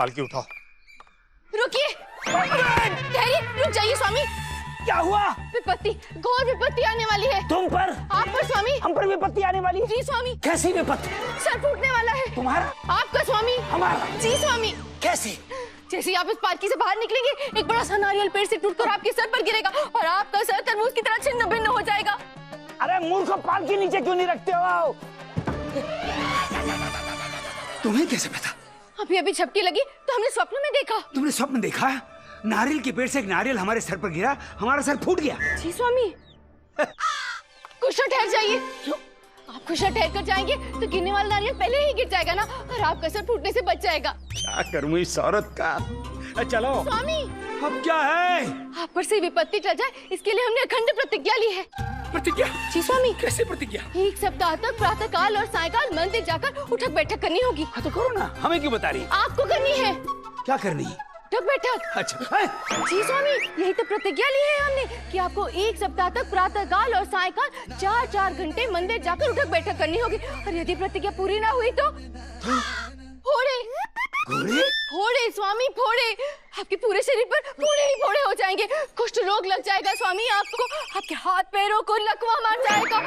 पालकी उठाओ। रुकिए, ठहरिए, रुक जाइए स्वामी। क्या हुआ? विपत्ति, घोर विपत्ति आने वाली है। तुम पर? आप पर स्वामी। हम पर विपत्ति आने वाली है? जी स्वामी। कैसी विपत्ति? सर फूटने वाला है। तुम्हारा? आपका स्वामी। हमारा? जी स्वामी। कैसे? जैसे ही आप इस पालकी से बाहर निकलेंगे, एक बड़ा सा नारियल पेड़ से टूटकर आपके सर पर गिरेगा और आपका सर तरबूज की तरह छिन्न भिन्न हो जाएगा। अरे मूर्ख, पालकी नीचे क्यों नहीं रखते हो? तुम्हें कैसे पता? अभी अभी झपकी लगी तो हमने स्वप्न में देखा। तुमने स्वप्न देखा? नारियल के पेड़ से एक नारियल हमारे सर पर गिरा, हमारा सर फूट गया। जी स्वामी। कुछ क्षण ठहर जाइए। आप कुछ क्षण ठहर कर जाएंगे तो गिरने वाला नारियल पहले ही गिर जाएगा ना, और आपका सर फूटने से बच जाएगा। क्या करूं इस औरत का? चलो स्वामी। अब क्या है? आप पर से विपत्ति टल जाए, इसके लिए हमने अखंड प्रतिज्ञा ली है। प्रतिज्ञा? जी स्वामी। कैसे प्रतिज्ञा? 1 सप्ताह तक प्रातः काल और सायकाल मंदिर जाकर उठक बैठक करनी होगी। हाँ तो करो ना, हमें क्यों बता रही? आपको करनी है। क्या करनी है? उठक बैठक। अच्छा है? जी स्वामी, यही तो प्रतिज्ञा ली है हमने कि आपको 1 सप्ताह तक प्रातः काल और सायकाल 4-4 घंटे मंदिर जाकर उठक बैठक करनी होगी, और यदि प्रतिज्ञा पूरी ना हुई तो फोड़े। घोड़े? फोड़े स्वामी, फोड़े। आपके पूरे शरीर पर फोड़े ही फोड़े हो जाएंगे। कुष्ठ रोग लग जाएगा स्वामी आपको, आपके हाथ पैरों को लकवा मार जाएगा,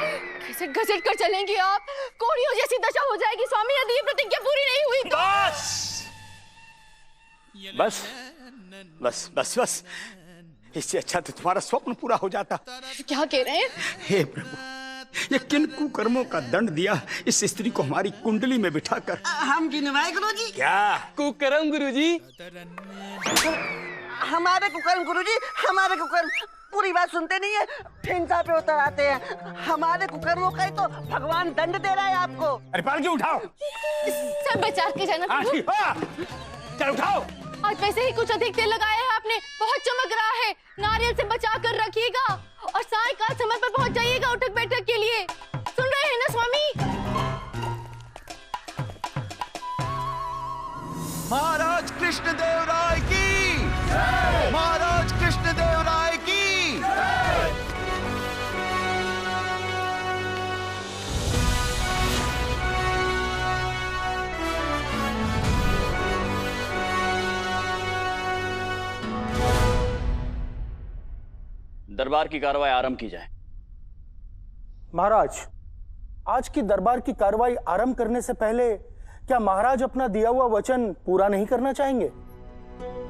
घसीट घसीट कर चलेंगे आप, कोड़ियों जैसी दशा हो जाएगी स्वामी यदि ये प्रतिज्ञा पूरी नहीं हुई तो। बस बस बस बस, इससे अच्छा तो तुम्हारा स्वप्न पूरा हो जाता। क्या कह रहे हैं? हे प्रभु, ये किन कुकर्मों का दंड दिया इस स्त्री को हमारी कुंडली में बिठाकर। हम गिनवाए गुरुजी? क्या कुकर्म गुरुजी? हमारे कुकर्म गुरुजी, हमारे कुकर्म। पूरी बात सुनते नहीं है, हिंसा पे उतर आते हैं। हमारे कुकर्मों का ही तो भगवान दंड दे रहा है आपको। अरे पालकी उठाओ। सब बचा के जाना प्रभु। चल उठाओ। आज वैसे ही कुछ अधिक तेल लगाया है आपने, बहुत चमक रहा है। नारियल से बचा कर रखिएगा और सायकाल समय पर पहुंच जाइएगा उठक बैठक के लिए। सुन रहे हैं ना स्वामी? महाराज कृष्णदेव राय की, महाराज कृष्णदेव राय की। दरबार की कार्रवाई आरंभ की जाए। महाराज, आज की दरबार की कार्रवाई आरंभ करने से पहले क्या महाराज अपना दिया हुआ वचन पूरा नहीं करना चाहेंगे?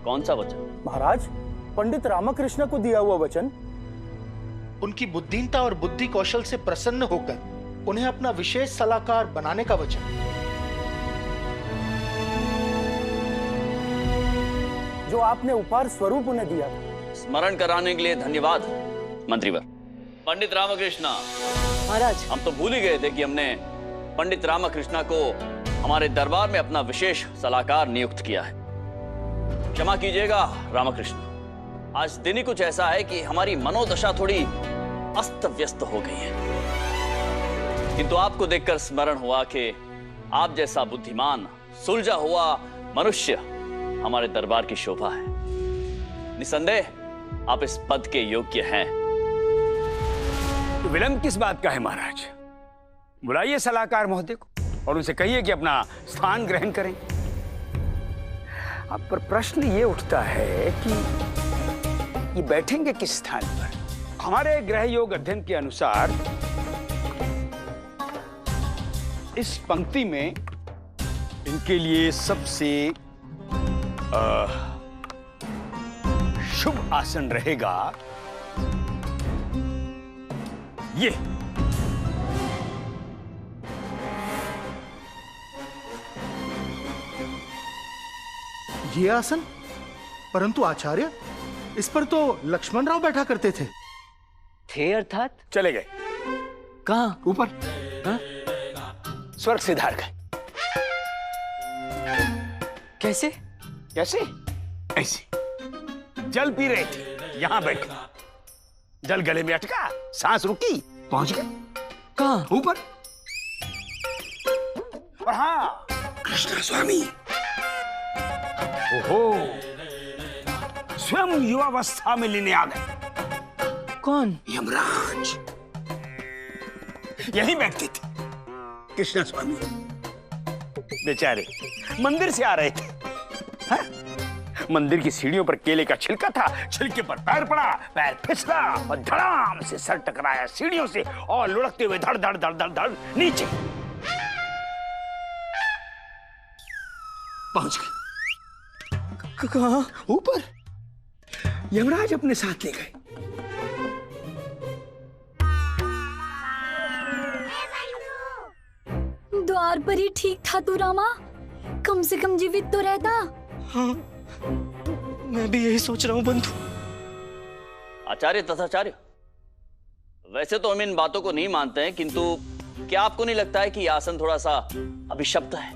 कौन सा वचन? महाराज, पंडित रामकृष्ण को दिया हुआ वचन। उनकी बुद्धिमत्ता और बुद्धि कौशल से प्रसन्न होकर उन्हें अपना विशेष सलाहकार बनाने का वचन। जो आपने उपहार स्वरूप उन्हें दिया था। स्मरण कराने के लिए धन्यवाद मंत्रीवर। पंडित रामकृष्ण महाराज, हम तो भूल ही गए थे कि हमने पंडित रामकृष्ण को हमारे दरबार में अपना विशेष सलाहकार नियुक्त किया है। क्षमा कीजिएगा रामकृष्ण, आज दिन ही कुछ ऐसा है कि हमारी मनोदशा थोड़ी अस्त व्यस्त हो गई है, किंतु आपको देखकर स्मरण हुआ कि आप जैसा बुद्धिमान सुलझा हुआ मनुष्य हमारे दरबार की शोभा है। निसंदेह आप इस पद के योग्य हैं। तो विलंब किस बात का है महाराज? बुलाइए सलाहकार महोदय को और उनसे कहिए कि अपना स्थान ग्रहण करें। अब पर प्रश्न ये उठता है कि ये बैठेंगे किस स्थान पर? हमारे ग्रह योग अध्ययन के अनुसार इस पंक्ति में इनके लिए सबसे शुभ आसन रहेगा ये आसन? परंतु आचार्य, इस पर तो लक्ष्मण राव बैठा करते थे। थे अर्थात? चले गए। कहाँ? ऊपर। हाँ? स्वर्ग से धार गए। कैसे? कैसे? ऐसे जल पी रहे थे, यहां बैठे, जल गले में अटका, सांस रुकी, पहुंच गए। कहाँ? ऊपर। और हाँ, कृष्ण स्वामी ओहो स्वयं युवावस्था में लेने आ गए। कौन? यमराज यहीं बैठते थे कृष्ण स्वामी। बेचारे मंदिर से आ रहे थे, हाँ? मंदिर की सीढ़ियों पर केले का छिलका था, छिलके पर पैर पड़ा, पैर फिसला और धड़ाम से सर टकराया सीढ़ियों से और लुढ़कते हुए धड़ धड़ धड़ धड़ धड़ नीचे पहुंच गए। कहां? ऊपर। यमराज अपने साथ ले गए। द्वार पर ही ठीक था तू रामा, कम से कम जीवित तो रहता। हाँ, मैं भी यही सोच रहा हूँ बंधु। आचार्य तथाचार्य, वैसे तो हम इन बातों को नहीं मानते हैं, किंतु क्या आपको नहीं लगता है कि यह आसन थोड़ा सा अभिशप्त है?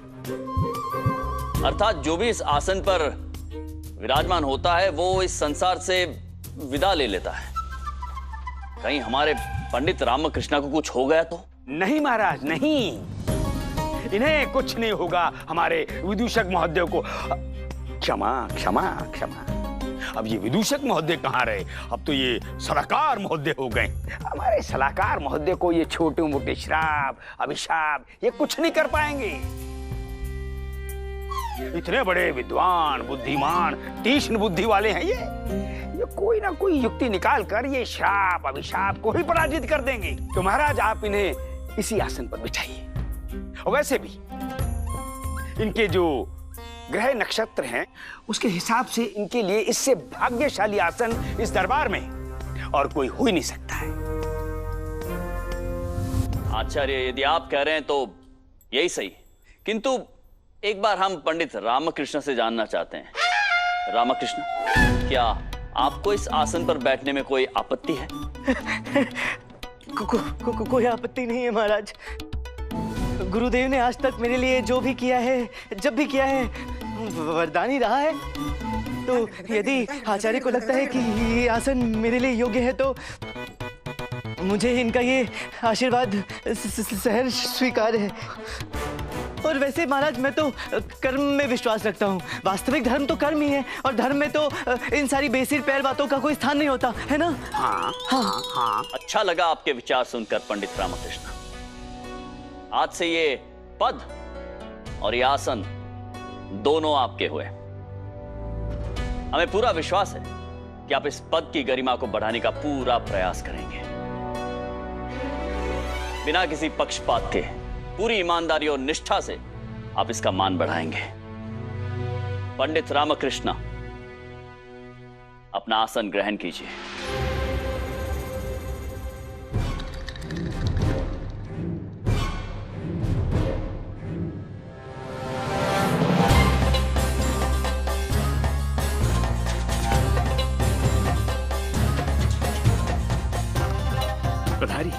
अर्थात जो भी इस आसन पर विराजमान होता है वो इस संसार से विदा ले लेता है। कहीं हमारे पंडित रामकृष्ण को कुछ हो गया तो? नहीं महाराज, नहीं, इन्हें कुछ नहीं होगा। हमारे विदूषक महोदय को क्षमा क्षमा क्षमा। अब ये विदूषक महोदय कहाँ रहे? अब तो ये सलाहकार महोदय हो गए। हमारे सलाहकार महोदय को ये छोटे मोटे श्राप अभिशाप ये कुछ नहीं कर पाएंगे। इतने बड़े विद्वान, बुद्धिमान, तीक्ष्ण बुद्धि वाले हैं ये कोई ना कोई युक्ति निकाल कर ये श्राप अभिशाप को ही पराजित कर देंगे। तो महाराज आप इन्हें इसी आसन पर बिठाइए। और वैसे भी इनके जो ग्रह नक्षत्र हैं उसके हिसाब से इनके लिए इससे भाग्यशाली आसन इस दरबार में और कोई हो ही नहीं सकता है। आचार्य, यदि आप कह रहे हैं तो यही सही, किंतु एक बार हम पंडित रामकृष्ण से जानना चाहते हैं। रामकृष्ण, क्या आपको इस आसन पर बैठने में कोई आपत्ति है? कोई आपत्ति नहीं है महाराज। गुरुदेव ने आज तक मेरे लिए जो भी किया है, जब भी किया है, वरदान ही रहा है। तो यदि आचार्य को लगता है कि ये आसन मेरे लिए योग्य है तो मुझे इनका ये आशीर्वाद सहर्ष स्वीकार है। और वैसे महाराज, मैं तो कर्म में विश्वास रखता हूँ। वास्तविक धर्म तो कर्म ही है, और धर्म में तो इन सारी बेसिर पैर बातों का कोई स्थान नहीं होता है ना। हाँ, हाँ, हाँ। अच्छा लगा आपके विचार सुनकर पंडित रामकृष्ण। आज से ये पद और ये आसन दोनों आपके हुए। हमें पूरा विश्वास है कि आप इस पद की गरिमा को बढ़ाने का पूरा प्रयास करेंगे, बिना किसी पक्षपात के, पूरी ईमानदारी और निष्ठा से आप इसका मान बढ़ाएंगे। पंडित रामकृष्ण, अपना आसन ग्रहण कीजिए। पधारी।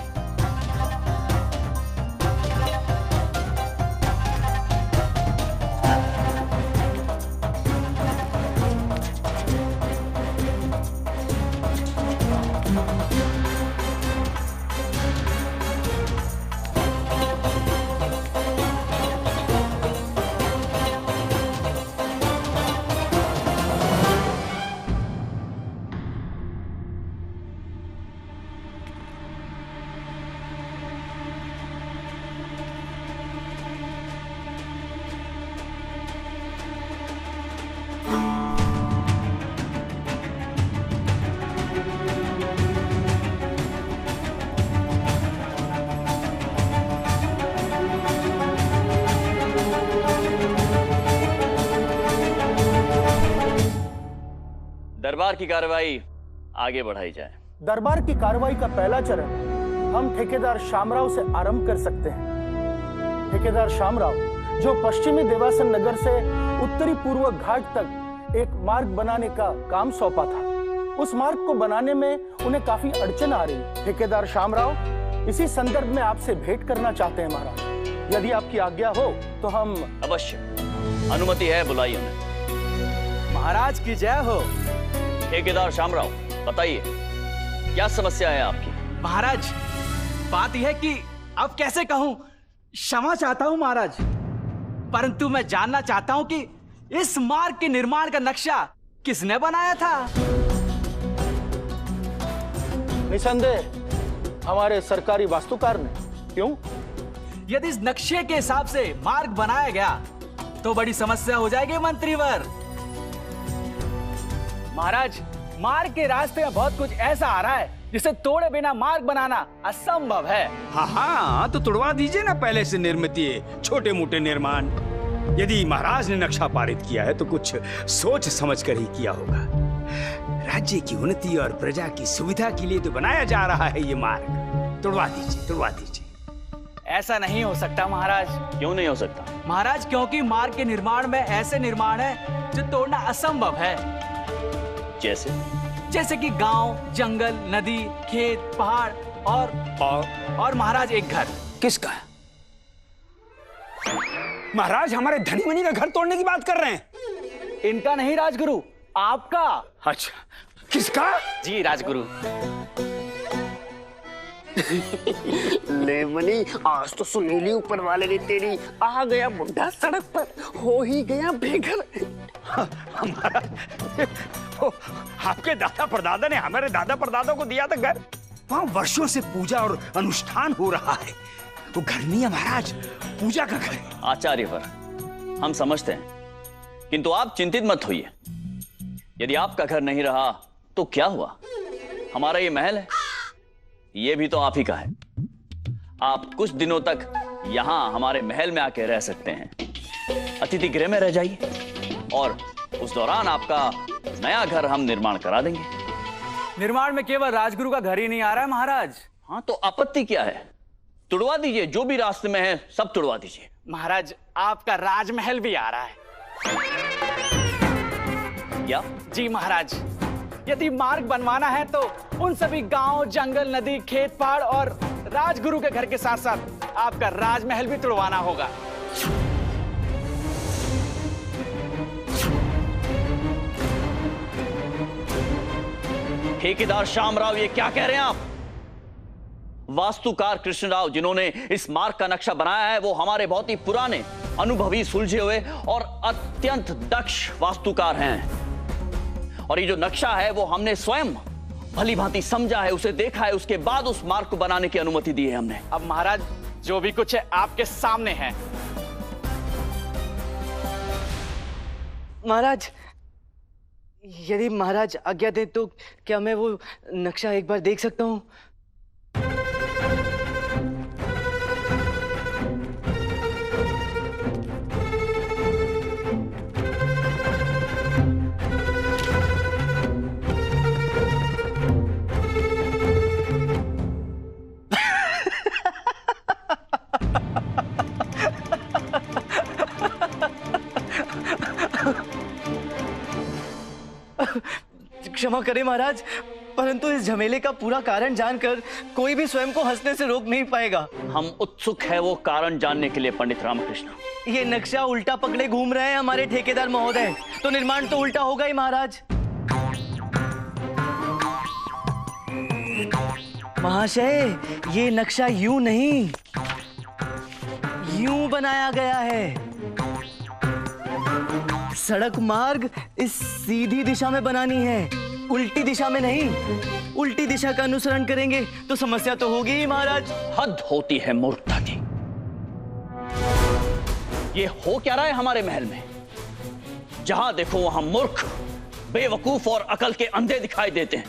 दरबार की कार्रवाई आगे बढ़ाई जाए। दरबार की कार्रवाई का पहला चरण हम ठेकेदार शामराव से आरंभ कर सकते हैं। ठेकेदार शामराव, जो पश्चिमी देवासन नगर से उत्तरी पूर्व घाट तक एक मार्ग बनाने का काम सौंपा था, उस मार्ग को बनाने में उन्हें काफी अड़चन आ रही। ठेकेदार शामराव इसी संदर्भ में आपसे भेंट करना चाहते हैं महाराज। यदि आपकी आज्ञा हो तो हम। अवश्य, अनुमति है, बुलाइए उन्हें। महाराज की जय हो। ठेकेदार शामराव, बताइए क्या समस्या है आपकी? महाराज, बात यह है कि अब कैसे कहूं, क्षमा चाहता हूं महाराज, परंतु मैं जानना चाहता हूं कि इस मार्ग के निर्माण का नक्शा किसने बनाया था? निसंदेह हमारे सरकारी वास्तुकार ने। क्यों? यदि इस नक्शे के हिसाब से मार्ग बनाया गया तो बड़ी समस्या हो जाएगी मंत्रीवर। महाराज, मार्ग के रास्ते में बहुत कुछ ऐसा आ रहा है जिसे तोड़े बिना मार्ग बनाना असंभव है। हाँ हाँ, तो तुड़वा दीजिए ना पहले से निर्मित ये छोटे मोटे निर्माण। यदि महाराज ने नक्शा पारित किया है तो कुछ सोच समझ कर ही किया होगा। राज्य की उन्नति और प्रजा की सुविधा के लिए तो बनाया जा रहा है ये मार्ग। तुड़वा दीजिए, तुड़वा दीजिए। ऐसा नहीं हो सकता महाराज। क्यों नहीं हो सकता? महाराज, क्योंकि मार्ग के निर्माण में ऐसे निर्माण है जो तोड़ना असंभव है। जैसे कि गांव, जंगल, नदी, खेत, पहाड़ और महाराज एक घर। किसका? महाराज हमारे धनी मनी का घर तोड़ने की बात कर रहे हैं? इनका नहीं राजगुरु, आपका। अच्छा, किसका? जी राजगुरु। ले मनी, आज तो सुनीली ऊपर वाले ने तेरी आ गया बुढ़ा सड़क पर, हो ही गया बेघर। हमारा आपके दादा परदादा ने हमारे दादा परदादा को दिया था घर। वहां वर्षों से पूजा और अनुष्ठान हो रहा है। वो घर नहीं है महाराज, पूजा का घर है। आचार्यवर, हम समझते हैं, किंतु आप चिंतित मत होइए। यदि आपका घर नहीं रहा तो क्या हुआ? हमारा ये महल है, ये भी तो आप ही का है। आप कुछ दिनों तक यहां हमारे महल में आके रह सकते हैं। अतिथि गृह में रह जाइए और उस दौरान आपका नया घर हम निर्माण करा देंगे। निर्माण में केवल राजगुरु का घर ही नहीं आ रहा है महाराज। हाँ, तो आपत्ति क्या है? तुड़वा दीजिए, जो भी रास्ते में है सब तुड़वा दीजिए। महाराज, आपका राजमहल भी आ रहा है। क्या? जी महाराज, यदि मार्ग बनवाना है तो उन सभी गांव, जंगल, नदी, खेत, पहाड़ और राजगुरु के घर के साथ साथ आपका राजमहल भी तुड़वाना होगा। ठेकेदार श्यामराव, ये क्या कह रहे हैं आप? वास्तुकार कृष्णराव जिन्होंने इस मार्ग का नक्शा बनाया है वो हमारे बहुत ही पुराने, अनुभवी, सुलझे हुए और अत्यंत दक्ष वास्तुकार हैं। और ये जो नक्शा है वो हमने स्वयं भली भांति समझा है, उसे देखा है, उसके बाद उस मार्ग को बनाने की अनुमति दी है हमने। अब महाराज, जो भी कुछ है आपके सामने है। महाराज, यदि महाराज आज्ञा दें तो क्या मैं वो नक्शा एक बार देख सकता हूं? क्षमा करें महाराज, परंतु इस झमेले का पूरा कारण जानकर कोई भी स्वयं को हंसने से रोक नहीं पाएगा। हम उत्सुक है वो कारण जानने के लिए पंडित रामकृष्ण। ये नक्शा उल्टा पकड़े घूम रहे हैं हमारे ठेकेदार महोदय, तो निर्माण तो उल्टा होगा ही महाराज। महाशय, ये नक्शा यूं नहीं, यूं बनाया गया है। सड़क मार्ग इस सीधी दिशा में बनानी है, उल्टी दिशा में नहीं। उल्टी दिशा का अनुसरण करेंगे तो समस्या तो होगी ही महाराज। हद होती है मूर्खता की। ये हो क्या रहा है हमारे महल में? जहां देखो वहां मूर्ख, बेवकूफ और अकल के अंधे दिखाई देते हैं।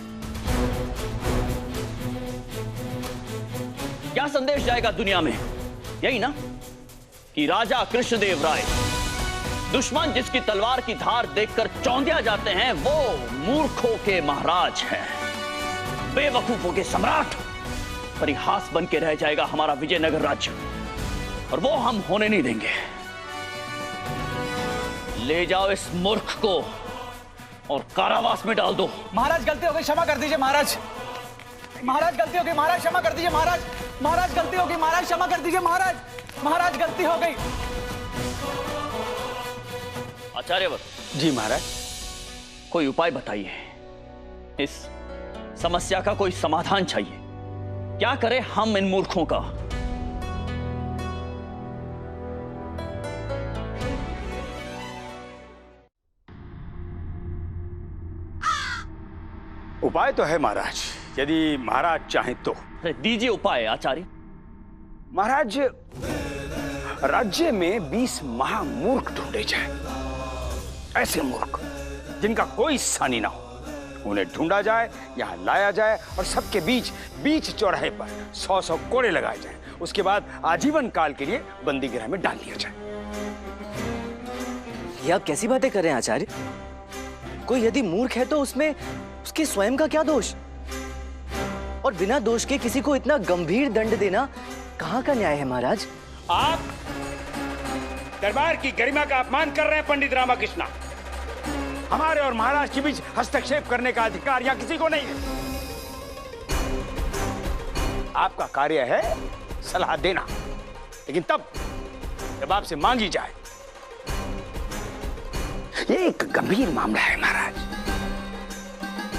क्या संदेश जाएगा दुनिया में? यही ना कि राजा कृष्णदेव राय, दुश्मन जिसकी तलवार की धार देखकर चौंधिया जाते हैं, वो मूर्खों के महाराज हैं, बेवकूफों के सम्राट। परिहास बन के रह जाएगा हमारा विजयनगर राज्य, और वो हम होने नहीं देंगे। ले जाओ इस मूर्ख को और कारावास में डाल दो। महाराज, गलती हो गई, क्षमा कर दीजिए महाराज। महाराज, गलती हो गई महाराज, क्षमा कर दीजिए महाराज। महाराज, गलती हो गई महाराज, क्षमा कर दीजिए महाराज। महाराज, गलती हो गई। आचार्यवर जी महाराज, कोई उपाय बताइए। इस समस्या का कोई समाधान चाहिए। क्या करें हम इन मूर्खों का? उपाय तो है महाराज, यदि महाराज चाहें तो। दीजिए उपाय आचार्य। महाराज, राज्य में 20 महामूर्ख ढूंढे जाए, ऐसे मूर्ख जिनका कोई सानी ना हो, उन्हें ढूंढा जाए, यहाँ लाया जाए और सबके बीच चौराहे पर 100-100 कोड़े लगाए जाए। उसके बाद आजीवन काल के लिए बंदी गृह में डाल दिया जाए। ये आप कैसी बातें कर रहे हैं आचार्य? कोई यदि मूर्ख है तो उसमें उसके स्वयं का क्या दोष? और बिना दोष के किसी को इतना गंभीर दंड देना कहाँ का न्याय है महाराज? आप दरबार की गरिमा का अपमान कर रहे हैं पंडित रामकृष्ण। हमारे और महाराज के बीच हस्तक्षेप करने का अधिकार यहाँ किसी को नहीं है। आपका कार्य है सलाह देना, लेकिन तब जब आपसे मांगी जाए। ये एक गंभीर मामला है महाराज।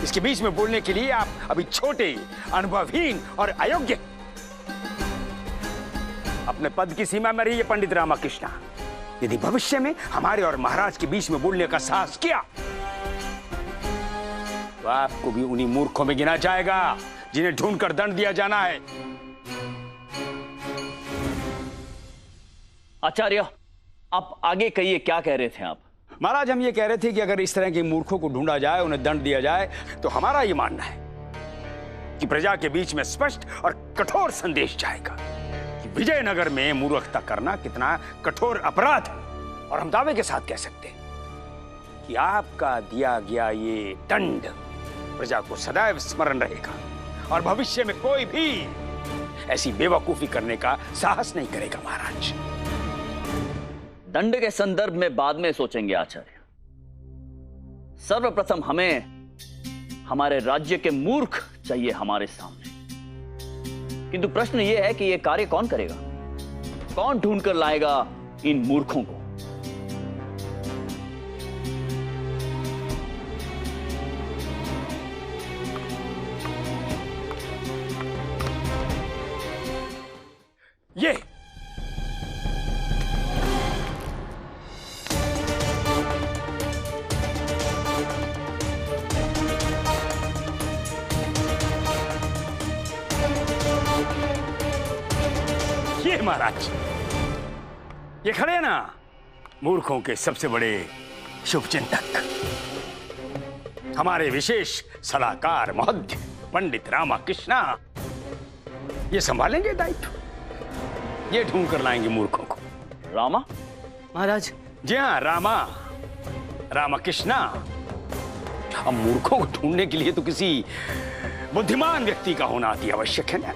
इसके बीच में बोलने के लिए आप अभी छोटे, अनुभवहीन और अयोग्य। अपने पद की सीमा में रहिए पंडित रामकृष्ण। यदि भविष्य में हमारे और महाराज के बीच में बोलने का साहस किया तो आपको भी उन्हीं मूर्खों में गिना जाएगा जिन्हें ढूंढकर दंड दिया जाना है। आचार्य, आप आगे कहिए, क्या कह रहे थे आप? महाराज, हम ये कह रहे थे कि अगर इस तरह के मूर्खों को ढूंढा जाए, उन्हें दंड दिया जाए, तो हमारा ये मानना है कि प्रजा के बीच में स्पष्ट और कठोर संदेश जाएगा कि विजयनगर में मूर्खता करना कितना कठोर अपराध है। और हम दावे के साथ कह सकते हैं कि आपका दिया गया ये दंड प्रजा को सदैव स्मरण रहेगा और भविष्य में कोई भी ऐसी बेवकूफी करने का साहस नहीं करेगा। महाराज, दंड के संदर्भ में बाद में सोचेंगे आचार्य। सर्वप्रथम हमें हमारे राज्य के मूर्ख चाहिए हमारे सामने। किंतु प्रश्न यह है कि यह कार्य कौन करेगा? कौन ढूंढ कर लाएगा इन मूर्खों को? ये महाराज, ये खड़े हैं ना मूर्खों के सबसे बड़े शुभचिंतक, हमारे विशेष सलाहकार महोदय पंडित रामकृष्ण। ये संभालेंगे दायित्व, ये ढूंढ कर लाएंगे मूर्खों को। रामा? महाराज, जी हाँ, रामकृष्ण। अब मूर्खों को ढूंढने के लिए तो किसी बुद्धिमान व्यक्ति का होना अति आवश्यक है ना।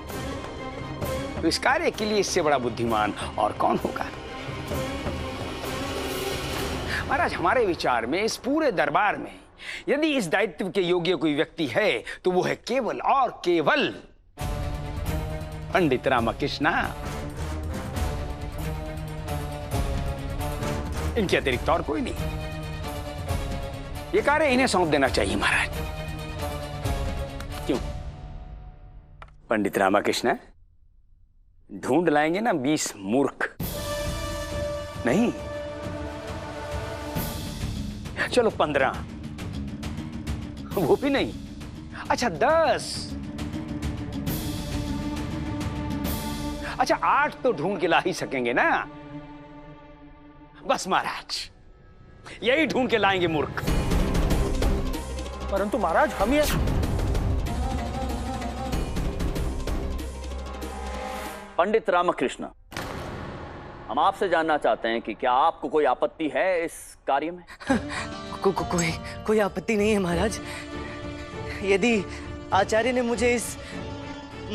तो इस कार्य के लिए इससे बड़ा बुद्धिमान और कौन होगा? महाराज, हमारे विचार में इस पूरे दरबार में यदि इस दायित्व के योग्य कोई व्यक्ति है तो वो है केवल और केवल पंडित रामकृष्ण। इनके अतिरिक्त और कोई नहीं। ये कार्य इन्हें सौंप देना चाहिए महाराज। क्यों? पंडित रामकृष्ण ढूंढ लाएंगे ना 20 मूर्ख? नहीं, चलो 15, वो भी नहीं, अच्छा 10, अच्छा 8 तो ढूंढ के ला ही सकेंगे ना? बस महाराज, यही ढूंढ के लाएंगे मूर्ख। परंतु महाराज, हम ये पंडित रामकृष्ण, हम आपसे जानना चाहते हैं कि क्या आपको कोई आपत्ति है इस कार्य में? कोई आपत्ति नहीं है महाराज। यदि आचार्य ने मुझे इस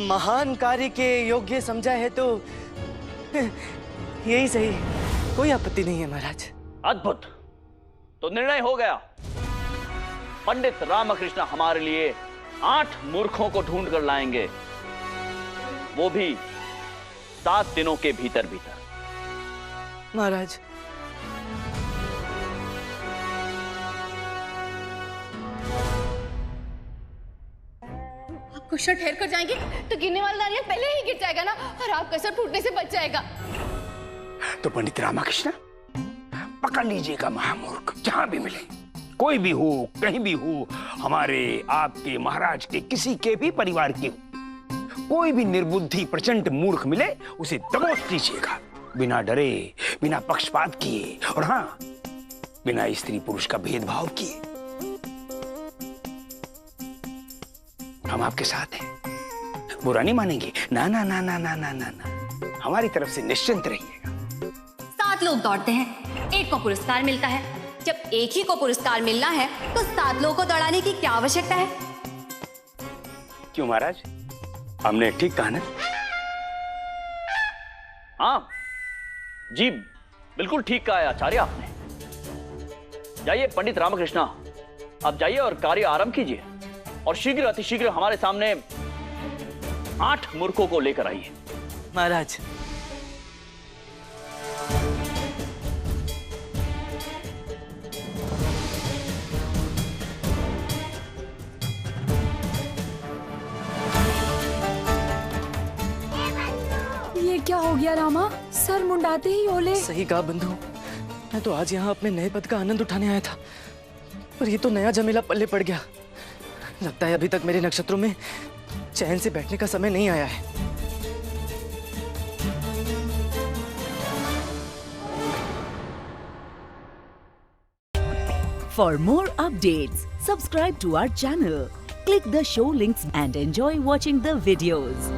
महान कार्य के योग्य समझा है तो यही सही, कोई आपत्ति नहीं है महाराज। अद्भुत, तो निर्णय हो गया। पंडित रामकृष्ण हमारे लिए 8 मूर्खों को ढूंढ कर लाएंगे, वो भी 7 दिनों के भीतर भीतर। महाराज, आप कुछ ठहर कर जाएंगे तो गिरने वाला नारियल पहले ही गिर जाएगा ना, और आपका सर फूटने से बच जाएगा। तो पंडित रामकृष्ण पकड़ लीजिएगा महामूर्ख, जहां भी मिले, कोई भी हो, कहीं भी हो, हमारे, आपके, महाराज के, किसी के भी परिवार के, कोई भी निर्बुद्धि प्रचंड मूर्ख मिले उसे दबोच लीजिएगा, बिना डरे, बिना पक्षपात किए, और हाँ, बिना स्त्री पुरुष का भेदभाव किए। हम आपके साथ हैं, बुरा नहीं मानेंगे। ना ना ना ना ना ना ना ना, हमारी तरफ से निश्चिंत रहिएगा। 7 लोग दौड़ते हैं, एक को पुरस्कार मिलता है। जब एक ही को पुरस्कार मिलना है तो 7 लोगों को दौड़ाने की क्या आवश्यकता है? क्यों महाराज, हमने ठीक कहा ना? हाँ जी, बिल्कुल ठीक कहा है आचार्य आपने। जाइए पंडित रामकृष्णा, आप जाइए और कार्य आरंभ कीजिए और शीघ्र अतिशीघ्र हमारे सामने 8 मूर्खों को लेकर आइए। महाराज, ये क्या हो गया रामा? सर मुंडाते ही ओले। सही कहा बंधु, मैं तो आज यहाँ अपने नए पद का आनंद उठाने आया था, पर ये तो नया झमेला पल्ले पड़ गया। लगता है अभी तक मेरे नक्षत्रों में चैन से बैठने का समय नहीं आया है। For more updates, subscribe to our channel, click the show links and enjoy watching the videos.